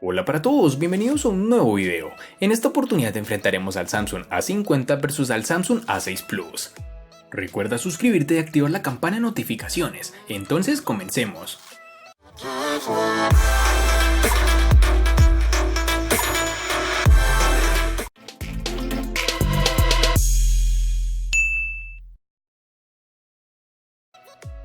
Hola para todos, bienvenidos a un nuevo video. En esta oportunidad enfrentaremos al Samsung A50 versus al Samsung A6 Plus. Recuerda suscribirte y activar la campana de notificaciones. Entonces comencemos.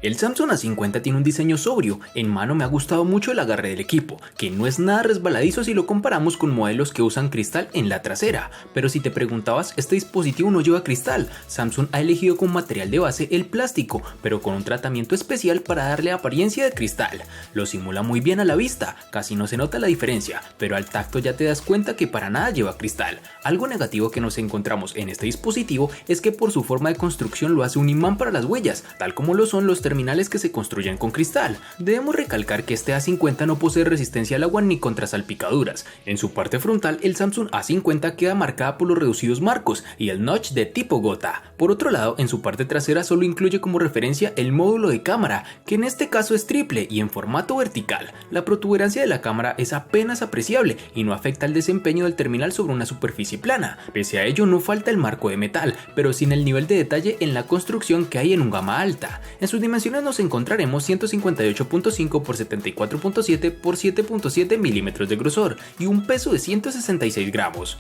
El Samsung A50 tiene un diseño sobrio, en mano me ha gustado mucho el agarre del equipo, que no es nada resbaladizo si lo comparamos con modelos que usan cristal en la trasera, pero si te preguntabas, este dispositivo no lleva cristal. Samsung ha elegido como material de base el plástico, pero con un tratamiento especial para darle apariencia de cristal. Lo simula muy bien a la vista, casi no se nota la diferencia, pero al tacto ya te das cuenta que para nada lleva cristal. Algo negativo que nos encontramos en este dispositivo es que por su forma de construcción lo hace un imán para las huellas, tal como lo son los terminales que se construyen con cristal. Debemos recalcar que este A50 no posee resistencia al agua ni contra salpicaduras. En su parte frontal, el Samsung A50 queda marcada por los reducidos marcos y el notch de tipo gota. Por otro lado, en su parte trasera solo incluye como referencia el módulo de cámara, que en este caso es triple y en formato vertical. La protuberancia de la cámara es apenas apreciable y no afecta el desempeño del terminal sobre una superficie plana. Pese a ello, no falta el marco de metal, pero sin el nivel de detalle en la construcción que hay en un gama alta. En sus dimensiones nos encontraremos 158.5 por 74.7 por 7.7 milímetros de grosor y un peso de 166 gramos.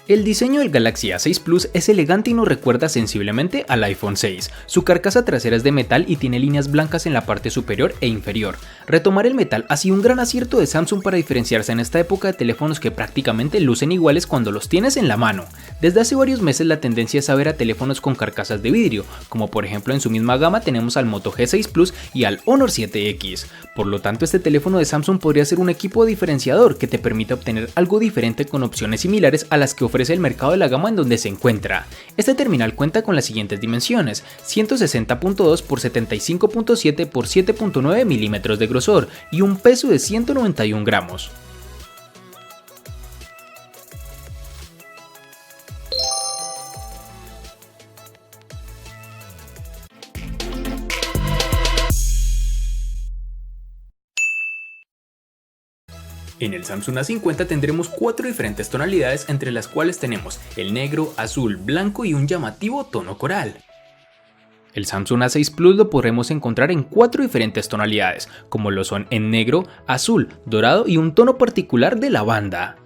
El diseño del Galaxy A6 Plus es elegante y nos recuerda sensiblemente al iPhone 6. Su carcasa trasera es de metal y tiene líneas blancas en la parte superior e inferior. Retomar el metal ha sido un gran acierto de Samsung para diferenciarse en esta época de teléfonos que prácticamente lucen iguales cuando los tienes en la mano. Desde hace varios meses la tendencia es a ver a teléfonos con carcasas de vidrio, como por ejemplo en su misma gama tenemos al Moto G6 Plus y al Honor 7X. Por lo tanto, este teléfono de Samsung podría ser un equipo diferenciador que te permita obtener algo diferente con opciones similares a las que ofrece el mercado de la gama en donde se encuentra. Este terminal cuenta con las siguientes dimensiones: 160.2 por 75.7 por 7.9 milímetros de grosor y un peso de 191 gramos. En el Samsung A50 tendremos 4 diferentes tonalidades, entre las cuales tenemos el negro, azul, blanco y un llamativo tono coral. El Samsung A6 Plus lo podremos encontrar en 4 diferentes tonalidades, como lo son en negro, azul, dorado y un tono particular de lavanda.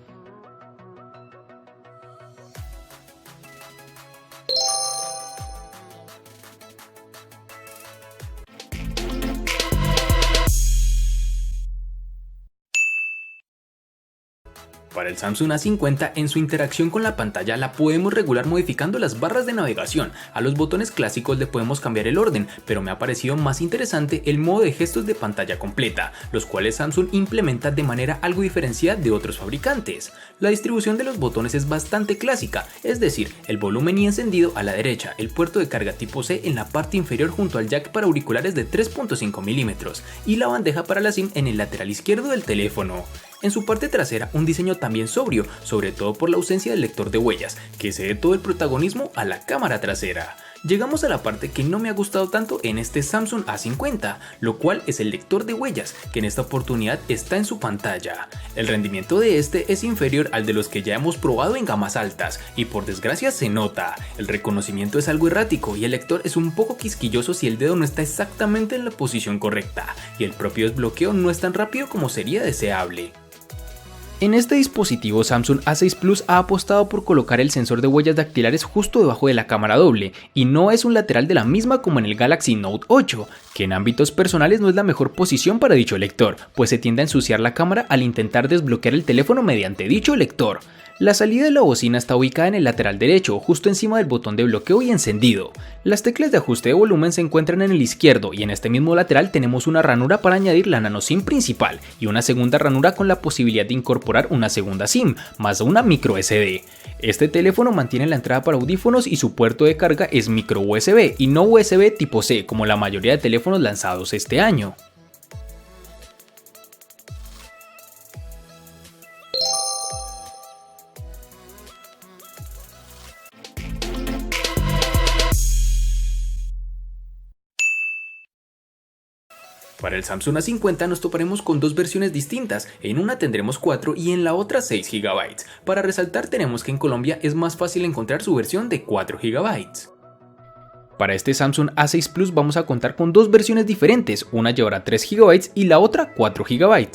Para el Samsung A50, en su interacción con la pantalla la podemos regular modificando las barras de navegación. A los botones clásicos le podemos cambiar el orden, pero me ha parecido más interesante el modo de gestos de pantalla completa, los cuales Samsung implementa de manera algo diferenciada de otros fabricantes. La distribución de los botones es bastante clásica, es decir, el volumen y encendido a la derecha, el puerto de carga tipo C en la parte inferior junto al jack para auriculares de 3.5 milímetros y la bandeja para la SIM en el lateral izquierdo del teléfono. En su parte trasera, un diseño también sobrio, sobre todo por la ausencia del lector de huellas, que cede todo el protagonismo a la cámara trasera. Llegamos a la parte que no me ha gustado tanto en este Samsung A50, lo cual es el lector de huellas, que en esta oportunidad está en su pantalla. El rendimiento de este es inferior al de los que ya hemos probado en gamas altas, y por desgracia se nota. El reconocimiento es algo errático y el lector es un poco quisquilloso si el dedo no está exactamente en la posición correcta, y el propio desbloqueo no es tan rápido como sería deseable. En este dispositivo Samsung A6 Plus ha apostado por colocar el sensor de huellas dactilares justo debajo de la cámara doble, y no es un lateral de la misma como en el Galaxy Note 8, que en ámbitos personales no es la mejor posición para dicho lector, pues se tiende a ensuciar la cámara al intentar desbloquear el teléfono mediante dicho lector. La salida de la bocina está ubicada en el lateral derecho, justo encima del botón de bloqueo y encendido. Las teclas de ajuste de volumen se encuentran en el izquierdo y en este mismo lateral tenemos una ranura para añadir la nano SIM principal y una segunda ranura con la posibilidad de incorporar una segunda SIM, más una micro SD. Este teléfono mantiene la entrada para audífonos y su puerto de carga es micro USB y no USB tipo C como la mayoría de teléfonos lanzados este año. Para el Samsung A50 nos toparemos con dos versiones distintas, en una tendremos 4 y en la otra 6 GB. Para resaltar tenemos que en Colombia es más fácil encontrar su versión de 4 GB. Para este Samsung A6 Plus vamos a contar con dos versiones diferentes, una llevará 3 GB y la otra 4 GB.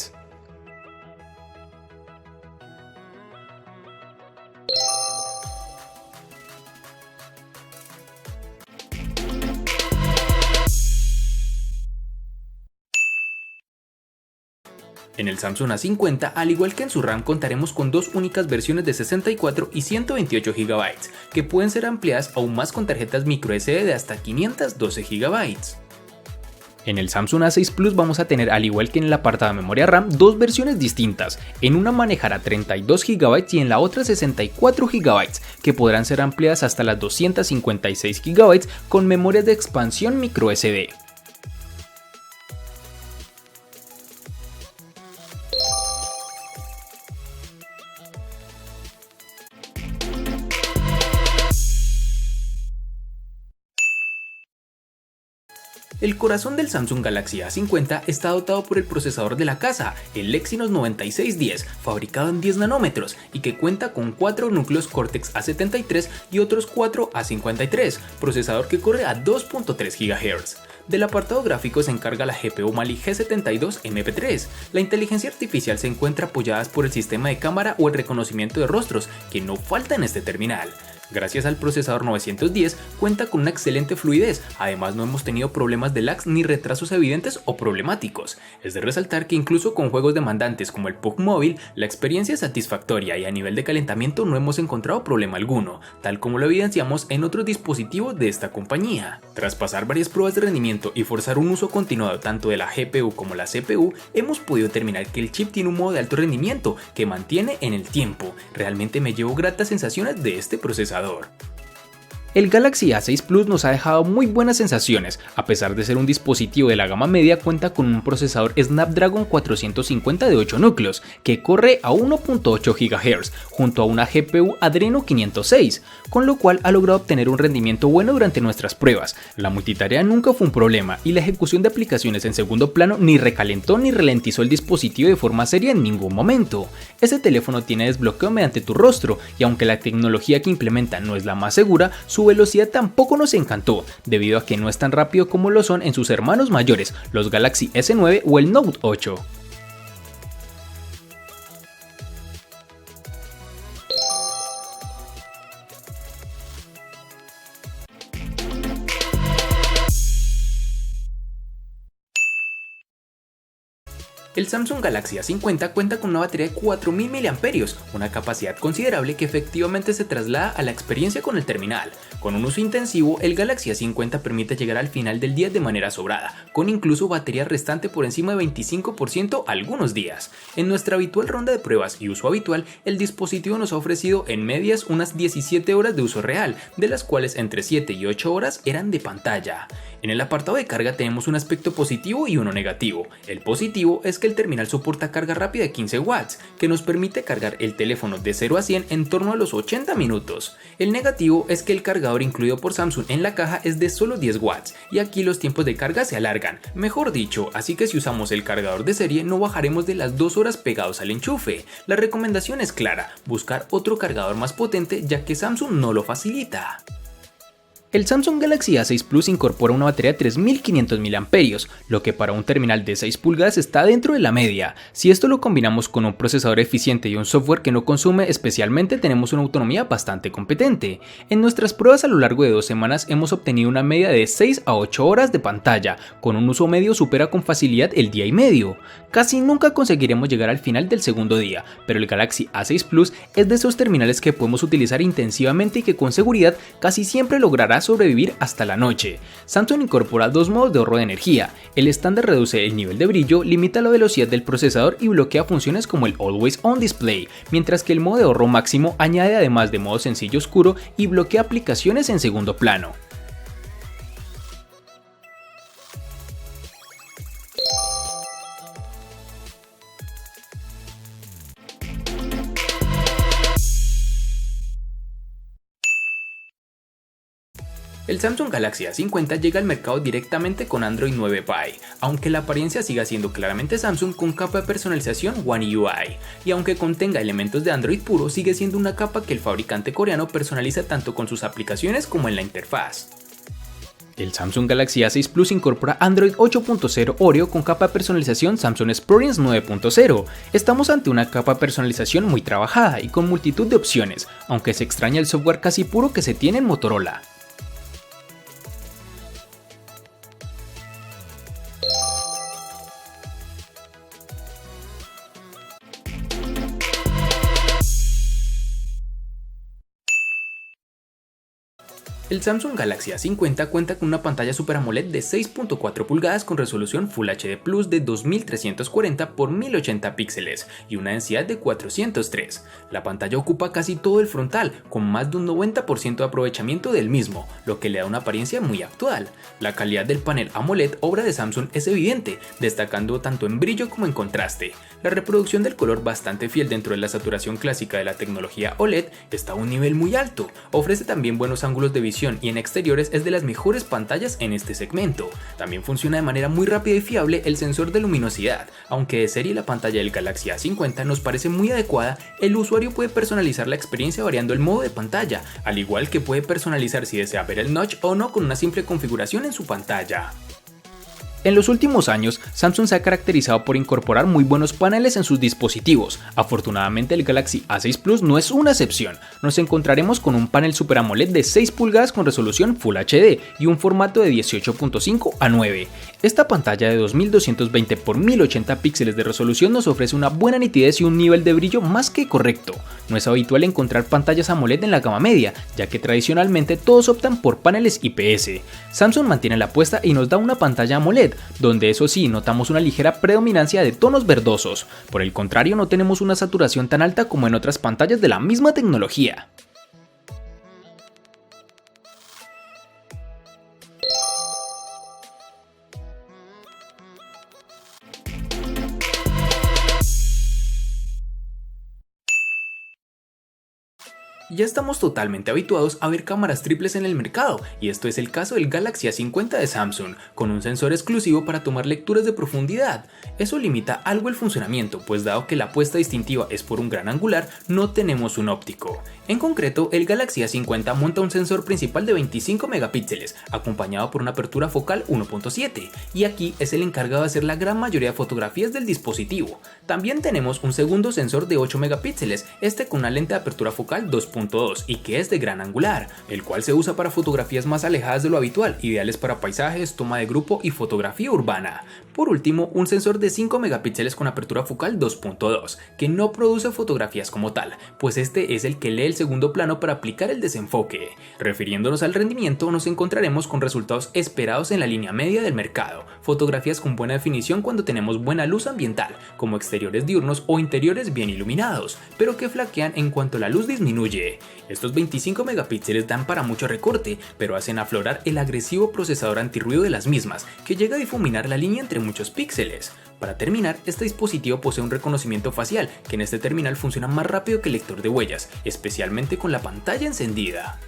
En el Samsung A50, al igual que en su RAM, contaremos con dos únicas versiones de 64 y 128 GB, que pueden ser ampliadas aún más con tarjetas microSD de hasta 512 GB. En el Samsung A6 Plus vamos a tener, al igual que en el apartado de memoria RAM, dos versiones distintas. En una manejará 32 GB y en la otra 64 GB, que podrán ser ampliadas hasta las 256 GB con memorias de expansión microSD. El corazón del Samsung Galaxy A50 está dotado por el procesador de la casa, el Exynos 9610, fabricado en 10 nanómetros y que cuenta con 4 núcleos Cortex A73 y otros 4 A53, procesador que corre a 2.3 GHz. Del apartado gráfico se encarga la GPU Mali G72 MP3. La inteligencia artificial se encuentra apoyada por el sistema de cámara o el reconocimiento de rostros, que no falta en este terminal. Gracias al procesador 910 cuenta con una excelente fluidez, además no hemos tenido problemas de lags ni retrasos evidentes o problemáticos. Es de resaltar que incluso con juegos demandantes como el PUBG Mobile, la experiencia es satisfactoria y a nivel de calentamiento no hemos encontrado problema alguno, tal como lo evidenciamos en otros dispositivos de esta compañía. Tras pasar varias pruebas de rendimiento y forzar un uso continuado tanto de la GPU como la CPU, hemos podido determinar que el chip tiene un modo de alto rendimiento que mantiene en el tiempo. Realmente me llevo gratas sensaciones de este procesador. El Galaxy A6 Plus nos ha dejado muy buenas sensaciones. A pesar de ser un dispositivo de la gama media, cuenta con un procesador Snapdragon 450 de 8 núcleos, que corre a 1.8 GHz, junto a una GPU Adreno 506, con lo cual ha logrado obtener un rendimiento bueno durante nuestras pruebas. La multitarea nunca fue un problema y la ejecución de aplicaciones en segundo plano ni recalentó ni ralentizó el dispositivo de forma seria en ningún momento. Este teléfono tiene desbloqueo mediante tu rostro y aunque la tecnología que implementa no es la más segura, su velocidad tampoco nos encantó, debido a que no es tan rápido como lo son en sus hermanos mayores, los Galaxy S9 o el Note 8. El Samsung Galaxy A50 cuenta con una batería de 4000 mAh, una capacidad considerable que efectivamente se traslada a la experiencia con el terminal. Con un uso intensivo, el Galaxy A50 permite llegar al final del día de manera sobrada, con incluso batería restante por encima de 25% algunos días. En nuestra habitual ronda de pruebas y uso habitual, el dispositivo nos ha ofrecido en medias unas 17 horas de uso real, de las cuales entre 7 y 8 horas eran de pantalla. En el apartado de carga tenemos un aspecto positivo y uno negativo. El positivo es que el terminal soporta carga rápida de 15 watts, que nos permite cargar el teléfono de 0 a 100 en torno a los 80 minutos. El negativo es que el cargador incluido por Samsung en la caja es de solo 10 watts, y aquí los tiempos de carga se alargan, mejor dicho, así que si usamos el cargador de serie no bajaremos de las 2 horas pegados al enchufe. La recomendación es clara, buscar otro cargador más potente ya que Samsung no lo facilita. El Samsung Galaxy A6 Plus incorpora una batería de 3500 mAh, lo que para un terminal de 6 pulgadas está dentro de la media. Si esto lo combinamos con un procesador eficiente y un software que no consume especialmente, tenemos una autonomía bastante competente. En nuestras pruebas a lo largo de 2 semanas hemos obtenido una media de 6 a 8 horas de pantalla, con un uso medio supera con facilidad el día y medio. Casi nunca conseguiremos llegar al final del segundo día, pero el Galaxy A6 Plus es de esos terminales que podemos utilizar intensivamente y que con seguridad casi siempre logrará sobrevivir hasta la noche. Samsung incorpora dos modos de ahorro de energía. El estándar reduce el nivel de brillo, limita la velocidad del procesador y bloquea funciones como el Always On Display, mientras que el modo de ahorro máximo añade además de modo sencillo oscuro y bloquea aplicaciones en segundo plano. El Samsung Galaxy A50 llega al mercado directamente con Android 9 Pie, aunque la apariencia siga siendo claramente Samsung con capa de personalización One UI, y aunque contenga elementos de Android puro, sigue siendo una capa que el fabricante coreano personaliza tanto con sus aplicaciones como en la interfaz. El Samsung Galaxy A6 Plus incorpora Android 8.0 Oreo con capa de personalización Samsung Experience 9.0. Estamos ante una capa de personalización muy trabajada y con multitud de opciones, aunque se extraña el software casi puro que se tiene en Motorola. El Samsung Galaxy A50 cuenta con una pantalla Super AMOLED de 6.4 pulgadas con resolución Full HD Plus de 2340 x 1080 píxeles y una densidad de 403. La pantalla ocupa casi todo el frontal, con más de un 90% de aprovechamiento del mismo, lo que le da una apariencia muy actual. La calidad del panel AMOLED obra de Samsung es evidente, destacando tanto en brillo como en contraste. La reproducción del color, bastante fiel dentro de la saturación clásica de la tecnología OLED, está a un nivel muy alto. Ofrece también buenos ángulos de visión y en exteriores es de las mejores pantallas en este segmento. También funciona de manera muy rápida y fiable el sensor de luminosidad. Aunque de serie la pantalla del Galaxy A50 nos parece muy adecuada, el usuario puede personalizar la experiencia variando el modo de pantalla, al igual que puede personalizar si desea ver el notch o no con una simple configuración en su pantalla. En los últimos años, Samsung se ha caracterizado por incorporar muy buenos paneles en sus dispositivos. Afortunadamente, el Galaxy A6 Plus no es una excepción. Nos encontraremos con un panel Super AMOLED de 6 pulgadas con resolución Full HD y un formato de 18.5:9. Esta pantalla de 2220 x 1080 píxeles de resolución nos ofrece una buena nitidez y un nivel de brillo más que correcto. No es habitual encontrar pantallas AMOLED en la gama media, ya que tradicionalmente todos optan por paneles IPS. Samsung mantiene la apuesta y nos da una pantalla AMOLED, donde eso sí notamos una ligera predominancia de tonos verdosos. Por el contrario, no tenemos una saturación tan alta como en otras pantallas de la misma tecnología. Ya estamos totalmente habituados a ver cámaras triples en el mercado, y esto es el caso del Galaxy A50 de Samsung, con un sensor exclusivo para tomar lecturas de profundidad. Eso limita algo el funcionamiento, pues dado que la apuesta distintiva es por un gran angular, no tenemos un óptico. En concreto, el Galaxy A50 monta un sensor principal de 25 megapíxeles, acompañado por una apertura focal 1.7, y aquí es el encargado de hacer la gran mayoría de fotografías del dispositivo. También tenemos un segundo sensor de 8 megapíxeles, este con una lente de apertura focal 2.2 y que es de gran angular, el cual se usa para fotografías más alejadas de lo habitual, ideales para paisajes, toma de grupo y fotografía urbana. Por último, un sensor de 5 megapíxeles con apertura focal 2.2, que no produce fotografías como tal, pues este es el que lee el segundo plano para aplicar el desenfoque. Refiriéndonos al rendimiento, nos encontraremos con resultados esperados en la línea media del mercado, fotografías con buena definición cuando tenemos buena luz ambiental, como exteriores diurnos o interiores bien iluminados, pero que flaquean en cuanto la luz disminuye. Estos 25 megapíxeles dan para mucho recorte, pero hacen aflorar el agresivo procesador antirruido de las mismas, que llega a difuminar la línea entre muchos píxeles. Para terminar, este dispositivo posee un reconocimiento facial, que en este terminal funciona más rápido que el lector de huellas, especialmente con la pantalla encendida.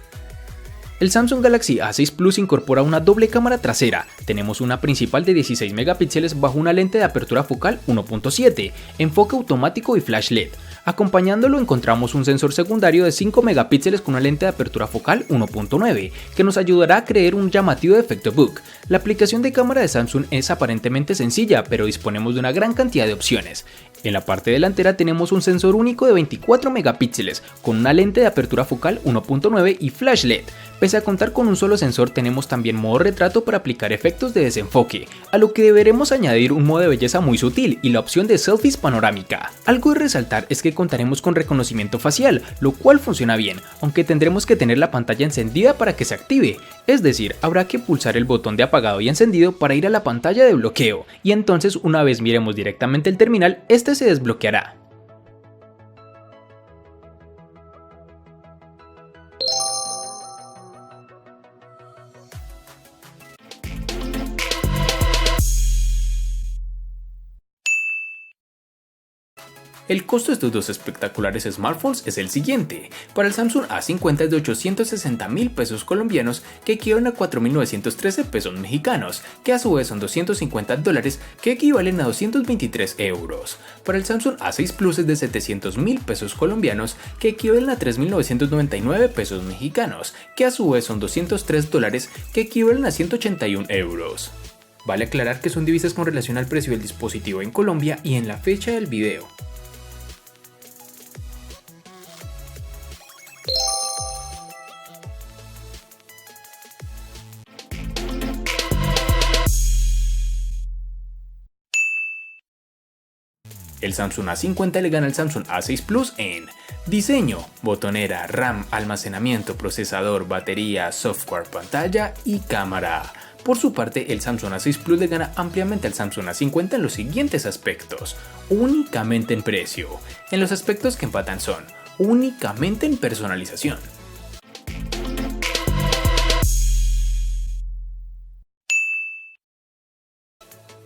El Samsung Galaxy A6 Plus incorpora una doble cámara trasera. Tenemos una principal de 16 megapíxeles bajo una lente de apertura focal 1.7, enfoque automático y flash LED. Acompañándolo encontramos un sensor secundario de 5 megapíxeles con una lente de apertura focal 1.9, que nos ayudará a crear un llamativo efecto bokeh. La aplicación de cámara de Samsung es aparentemente sencilla, pero disponemos de una gran cantidad de opciones. En la parte delantera tenemos un sensor único de 24 megapíxeles, con una lente de apertura focal 1.9 y flash LED. Pese a contar con un solo sensor, tenemos también modo retrato para aplicar efectos de desenfoque, a lo que deberemos añadir un modo de belleza muy sutil y la opción de selfies panorámica. Algo de resaltar es que contaremos con reconocimiento facial, lo cual funciona bien, aunque tendremos que tener la pantalla encendida para que se active, es decir, habrá que pulsar el botón de apagado y encendido para ir a la pantalla de bloqueo, y entonces una vez miremos directamente el terminal, este se desbloqueará. El costo de estos dos espectaculares smartphones es el siguiente. Para el Samsung A50 es de 860.000 pesos colombianos, que equivalen a 4.913 pesos mexicanos, que a su vez son $250, que equivalen a 223 euros. Para el Samsung A6 Plus es de 700.000 pesos colombianos, que equivalen a 3.999 pesos mexicanos, que a su vez son $203, que equivalen a 181 euros. Vale aclarar que son divisas con relación al precio del dispositivo en Colombia y en la fecha del video. El Samsung A50 le gana al Samsung A6 Plus en diseño, botonera, RAM, almacenamiento, procesador, batería, software, pantalla y cámara. Por su parte, el Samsung A6 Plus le gana ampliamente al Samsung A50 en los siguientes aspectos, únicamente en precio. En los aspectos que empatan son, únicamente en personalización.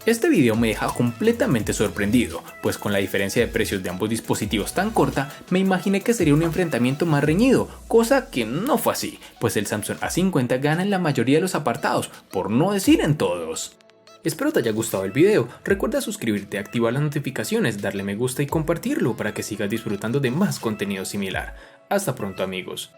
Este video me deja completamente sorprendido, pues con la diferencia de precios de ambos dispositivos tan corta, me imaginé que sería un enfrentamiento más reñido, cosa que no fue así, pues el Samsung A50 gana en la mayoría de los apartados, por no decir en todos. Espero te haya gustado el video, recuerda suscribirte, activar las notificaciones, darle me gusta y compartirlo para que sigas disfrutando de más contenido similar. Hasta pronto amigos.